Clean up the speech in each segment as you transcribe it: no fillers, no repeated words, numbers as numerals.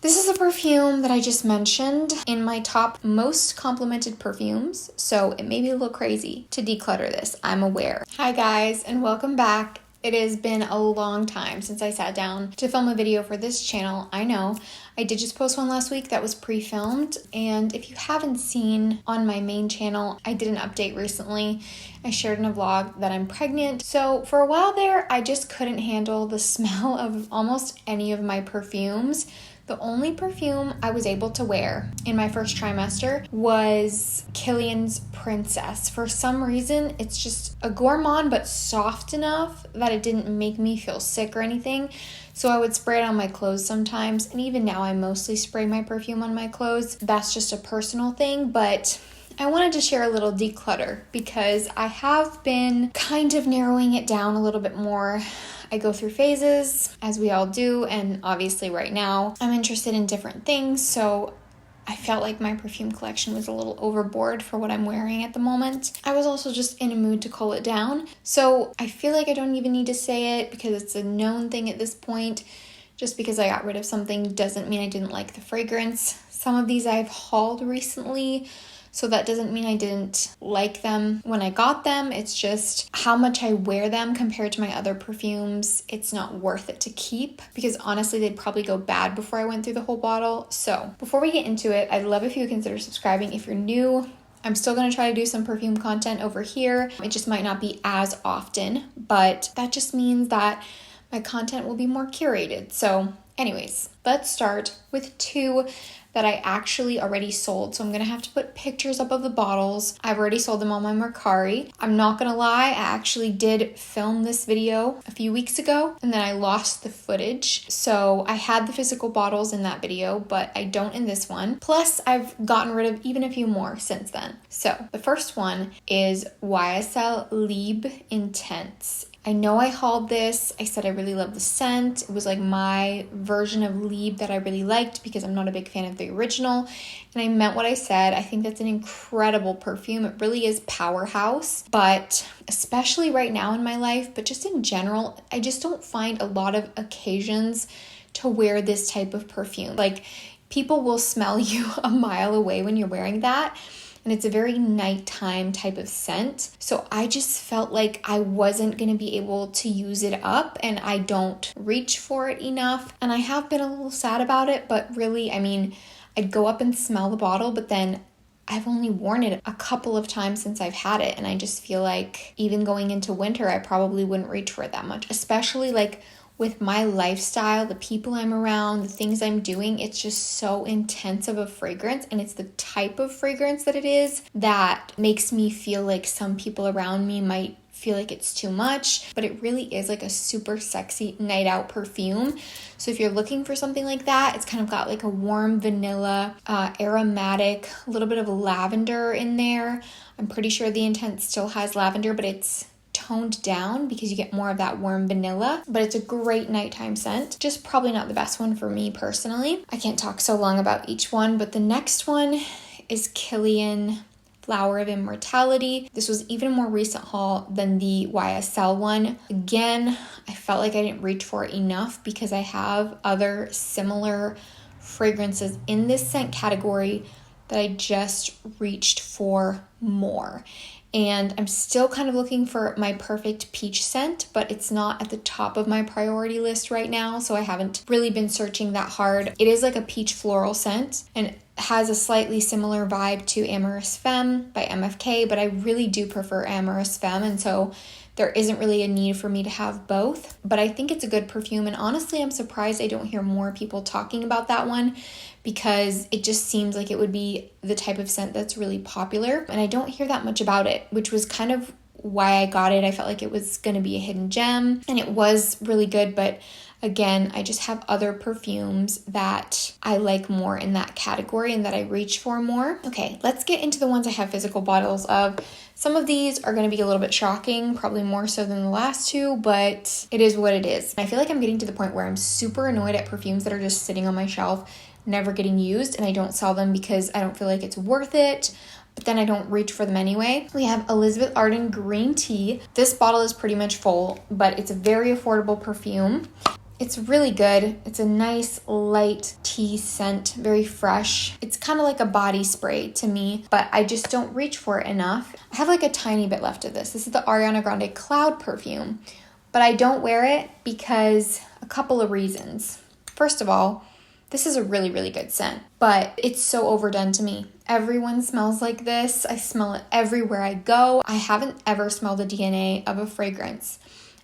This is a perfume that I just mentioned in my top most complimented perfumes, so it may be a little crazy to declutter this, I'm aware. Hi guys, and welcome back. It has been a long time since I sat down to film a video for this channel. I know. I did just post one last week that was pre-filmed, and if you haven't seen on my main channel, I did an update recently. I shared in a vlog that I'm pregnant. So for a while there, I just couldn't handle the smell of almost any of my perfumes. The only perfume I was able to wear in my first trimester was Kilian's Princess. For some reason, it's just a gourmand but soft enough that it didn't make me feel sick or anything. So I would spray it on my clothes sometimes, and even now I mostly spray my perfume on my clothes. That's just a personal thing, but I wanted to share a little declutter because I have been kind of narrowing it down a little bit more. I go through phases, as we all do, and obviously right now I'm interested in different things, so I felt like my perfume collection was a little overboard for what I'm wearing at the moment. I was also just in a mood to cull it down, so I feel like I don't even need to say it because it's a known thing at this point. Just because I got rid of something doesn't mean I didn't like the fragrance. Some of these I've hauled recently, so that doesn't mean I didn't like them when I got them. It's just how much I wear them compared to my other perfumes. It's not worth it to keep because honestly, they'd probably go bad before I went through the whole bottle. So before we get into it, I'd love if you would consider subscribing if you're new. I'm still going to try to do some perfume content over here. It just might not be as often, but that just means that my content will be more curated. So anyways, let's start with two that I actually already sold. So I'm gonna have to put pictures up of the bottles. I've already sold them on my Mercari. I'm not gonna lie, I actually did film this video a few weeks ago and then I lost the footage. So I had the physical bottles in that video, but I don't in this one. Plus I've gotten rid of even a few more since then. So the first one is YSL Liebe Intense. I know I hauled this. I said I really love the scent. It was like my version of Liebe that I really liked because I'm not a big fan of the original. And I meant what I said. I think that's an incredible perfume. It really is powerhouse. But especially right now in my life, but just in general, I just don't find a lot of occasions to wear this type of perfume. Like people will smell you a mile away when you're wearing that. And it's a very nighttime type of scent. So I just felt like I wasn't going to be able to use it up and I don't reach for it enough. And I have been a little sad about it, but really, I mean, I'd go up and smell the bottle, but then I've only worn it a couple of times since I've had it. And I just feel like even going into winter, I probably wouldn't reach for it that much, especially like with my lifestyle, the people I'm around, the things I'm doing, it's just so intense of a fragrance. And it's the type of fragrance that it is that makes me feel like some people around me might feel like it's too much, but it really is like a super sexy night out perfume. So if you're looking for something like that, it's kind of got like a warm vanilla, aromatic, a little bit of lavender in there. I'm pretty sure the Intense still has lavender, but it's toned down because you get more of that warm vanilla, but it's a great nighttime scent. Just probably not the best one for me personally. I can't talk so long about each one, but the next one is Kilian Flower of Immortality. This was even a more recent haul than the YSL one. Again, I felt like I didn't reach for it enough because I have other similar fragrances in this scent category that I just reached for more. And I'm still kind of looking for my perfect peach scent, but it's not at the top of my priority list right now, so I haven't really been searching that hard. It is like a peach floral scent and has a slightly similar vibe to Amoureuse Femme by MFK, but I really do prefer Amoureuse Femme, and so there isn't really a need for me to have both, but I think it's a good perfume, and honestly, I'm surprised I don't hear more people talking about that one because it just seems like it would be the type of scent that's really popular, and I don't hear that much about it, which was kind of why I got it. I felt like it was going to be a hidden gem, and it was really good, but again, I just have other perfumes that I like more in that category and that I reach for more. Okay, let's get into the ones I have physical bottles of. Some of these are going to be a little bit shocking, probably more so than the last two, but it is what it is. I feel like I'm getting to the point where I'm super annoyed at perfumes that are just sitting on my shelf, never getting used, and I don't sell them because I don't feel like it's worth it. But then I don't reach for them anyway. We have Elizabeth Arden Green Tea. This bottle is pretty much full, but it's a very affordable perfume. It's really good. It's a nice light tea scent, very fresh. It's kind of like a body spray to me, but I just don't reach for it enough. I have like a tiny bit left of this. This is the Ariana Grande Cloud perfume, but I don't wear it because a couple of reasons. First of all, this is a really, really good scent, but it's so overdone to me. Everyone smells like this. I smell it everywhere I go. I haven't ever smelled the DNA of a fragrance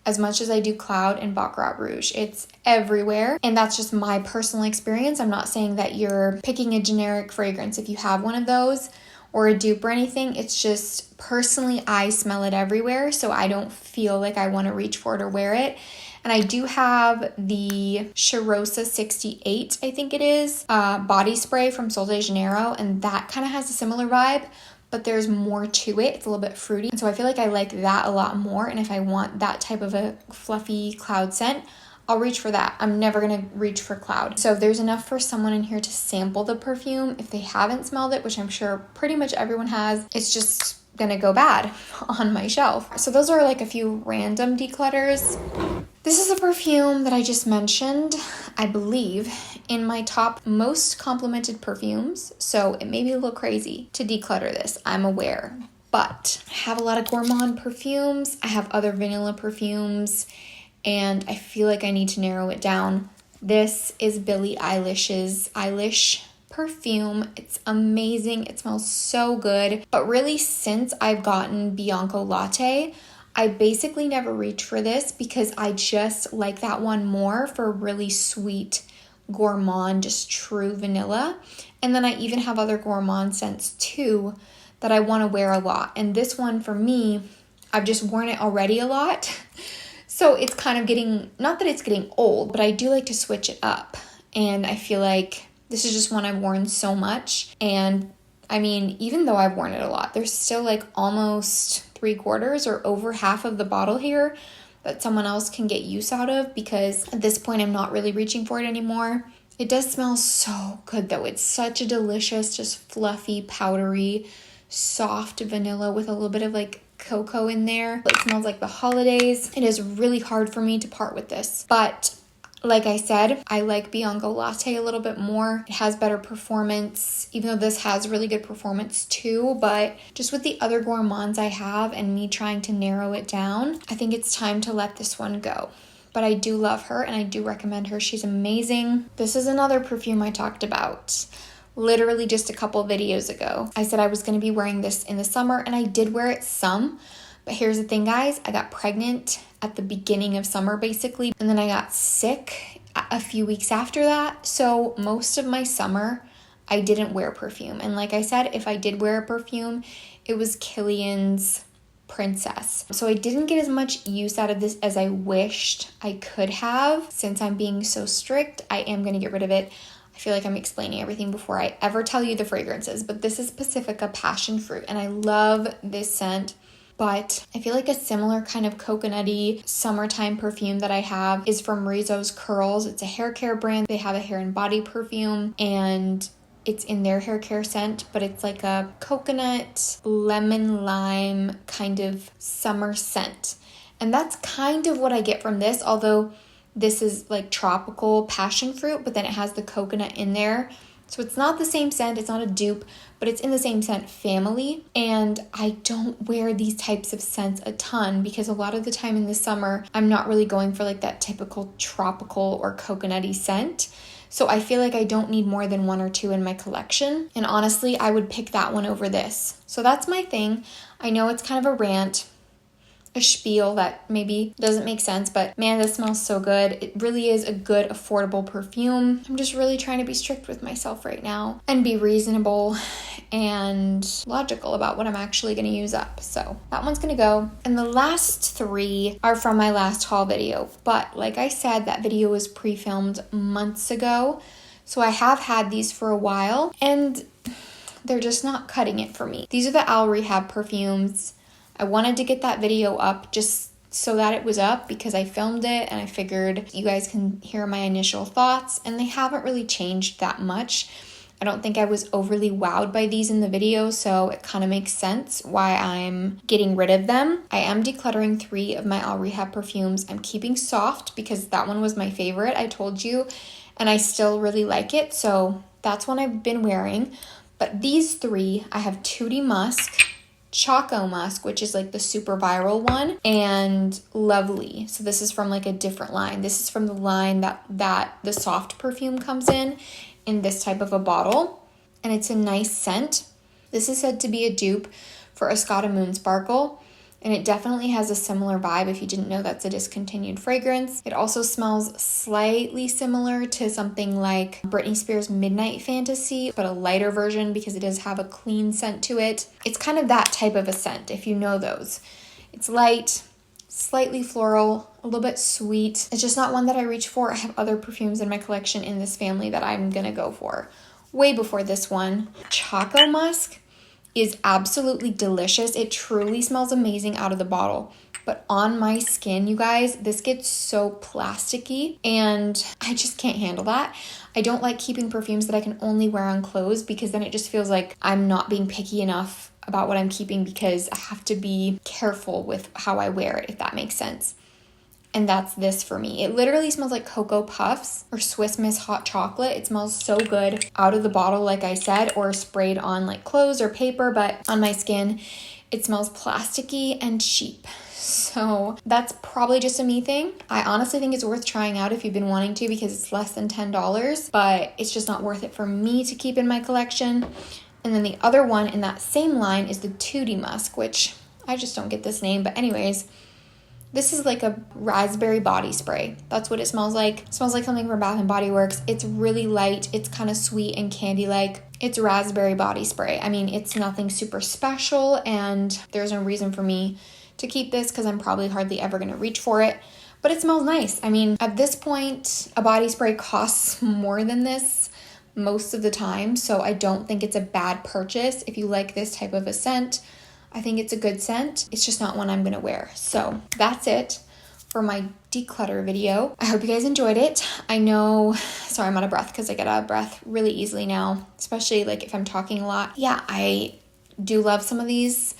as much as I do Cloud and Baccarat Rouge. It's everywhere, and that's just my personal experience. I'm not saying that you're picking a generic fragrance if you have one of those or a dupe or anything. It's just personally, I smell it everywhere, so I don't feel like I want to reach for it or wear it. And I do have the Cheirosa 68, I think it is, body spray from Sol de Janeiro, and that kind of has a similar vibe, but there's more to it. It's a little bit fruity. And so I feel like I like that a lot more. And if I want that type of a fluffy cloud scent, I'll reach for that. I'm never going to reach for Cloud. So if there's enough for someone in here to sample the perfume, if they haven't smelled it, which I'm sure pretty much everyone has, it's just gonna go bad on my shelf. So those are like a few random declutters. This is a perfume that I just mentioned, I believe, in my top most complimented perfumes. So it may be a little crazy to declutter this, I'm aware. But I have a lot of gourmand perfumes. I have other vanilla perfumes, and I feel like I need to narrow it down. This is Billie Eilish's Eilish perfume. It's amazing. It smells so good. But really, since I've gotten Bianco Latte, I basically never reach for this because I just like that one more for really sweet gourmand, just true vanilla. And then I even have other gourmand scents too that I want to wear a lot. And this one for me, I've just worn it already a lot. So it's kind of getting, not that it's getting old, but I do like to switch it up. And I feel like this is just one I've worn so much. And I mean, even though I've worn it a lot, there's still like almost 3/4 or over half of the bottle here that someone else can get use out of, because at this point I'm not really reaching for it anymore. It does smell so good though. It's such a delicious, just fluffy, powdery, soft vanilla with a little bit of like cocoa in there. It smells like the holidays. It is really hard for me to part with this, but like I said, I like Bianco Latte a little bit more. It has better performance, even though this has really good performance too. But just with the other gourmands I have and me trying to narrow it down, I think it's time to let this one go. But I do love her and I do recommend her. She's amazing. This is another perfume I talked about literally just a couple videos ago. I said I was going to be wearing this in the summer, and I did wear it some. But here's the thing, guys. I got pregnant at the beginning of summer, basically. And then I got sick a few weeks after that. So most of my summer, I didn't wear perfume. And like I said, if I did wear a perfume, it was Kilian's Princess. So I didn't get as much use out of this as I wished I could have. Since I'm being so strict, I am going to get rid of it. I feel like I'm explaining everything before I ever tell you the fragrances. But this is Pacifica Passion Fruit. And I love this scent. But I feel like a similar kind of coconutty summertime perfume that I have is from Rizzo's Curls. It's a hair care brand. They have a hair and body perfume, and it's in their hair care scent, but it's like a coconut, lemon, lime kind of summer scent. And that's kind of what I get from this, although this is like tropical passion fruit, but then it has the coconut in there. So it's not the same scent, it's not a dupe, but it's in the same scent family. And I don't wear these types of scents a ton because a lot of the time in the summer, I'm not really going for like that typical tropical or coconutty scent. So I feel like I don't need more than 1 or 2 in my collection. And honestly, I would pick that one over this. So that's my thing. I know it's kind of a rant, a spiel that maybe doesn't make sense, but man, this smells so good. It really is a good, affordable perfume. I'm just really trying to be strict with myself right now and be reasonable and logical about what I'm actually going to use up. So that one's going to go. And the last 3 are from my last haul video. But like I said, that video was pre-filmed months ago. So I have had these for a while and they're just not cutting it for me. These are the Rehab Perfumes. I wanted to get that video up just so that it was up because I filmed it and I figured you guys can hear my initial thoughts, and they haven't really changed that much. I don't think I was overly wowed by these in the video, so it kind of makes sense why I'm getting rid of them. I am decluttering 3 of my All Rehab perfumes. I'm keeping Soft because that one was my favorite, I told you, and I still really like it, so that's one I've been wearing. But these 3, I have Tutti Musk, Choco Musk, which is like the super viral one, and Lovely. So this is from like a different line. This is from the line that the Soft perfume comes in this type of a bottle, and it's a nice scent. This is said to be a dupe for Escada Moon Sparkle, and it definitely has a similar vibe. If you didn't know, that's a discontinued fragrance. It also smells slightly similar to something like Britney Spears' Midnight Fantasy, but a lighter version because it does have a clean scent to it. It's kind of that type of a scent, if you know those. It's light, slightly floral, a little bit sweet. It's just not one that I reach for. I have other perfumes in my collection in this family that I'm gonna go for way before this one. Choco Musk is absolutely delicious. It truly smells amazing out of the bottle. But on my skin, you guys, this gets so plasticky and I just can't handle that. I don't like keeping perfumes that I can only wear on clothes because then it just feels like I'm not being picky enough about what I'm keeping because I have to be careful with how I wear it, if that makes sense. And that's this for me. It literally smells like Cocoa Puffs or Swiss Miss hot chocolate. It smells so good out of the bottle, like I said, or sprayed on like clothes or paper, but on my skin, it smells plasticky and cheap. So that's probably just a me thing. I honestly think it's worth trying out if you've been wanting to because it's less than $10, but it's just not worth it for me to keep in my collection. And then the other one in that same line is the Tutti Musk, which I just don't get this name. But anyways, this is like a raspberry body spray. That's what it smells like. It smells like something from Bath & Body Works. It's really light. It's kind of sweet and candy-like. It's raspberry body spray. I mean, it's nothing super special, and there's no reason for me to keep this because I'm probably hardly ever going to reach for it. But it smells nice. I mean, at this point, a body spray costs more than this most of the time, so I don't think it's a bad purchase. If you like this type of a scent, I think it's a good scent. It's just not one I'm gonna wear. So that's it for my declutter video. I hope you guys enjoyed it. I know, sorry, I'm out of breath because I get out of breath really easily now, especially like if I'm talking a lot. Yeah, I do love some of these,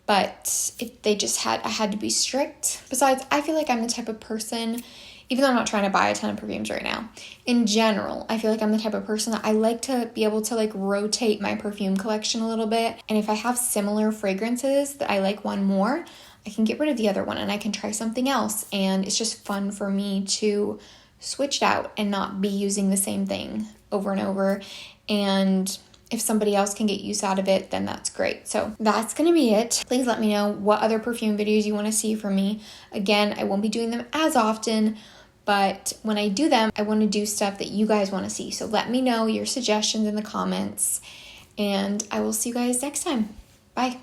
but I had to be strict. Besides, I feel like I'm the type of person, even though I'm not trying to buy a ton of perfumes right now, in general, I feel like I'm the type of person that I like to be able to like rotate my perfume collection a little bit. And if I have similar fragrances that I like one more, I can get rid of the other one and I can try something else. And it's just fun for me to switch it out and not be using the same thing over and over. And if somebody else can get use out of it, then that's great. So that's going to be it. Please let me know what other perfume videos you want to see from me. Again, I won't be doing them as often, but when I do them, I want to do stuff that you guys want to see. So let me know your suggestions in the comments, and I will see you guys next time. Bye.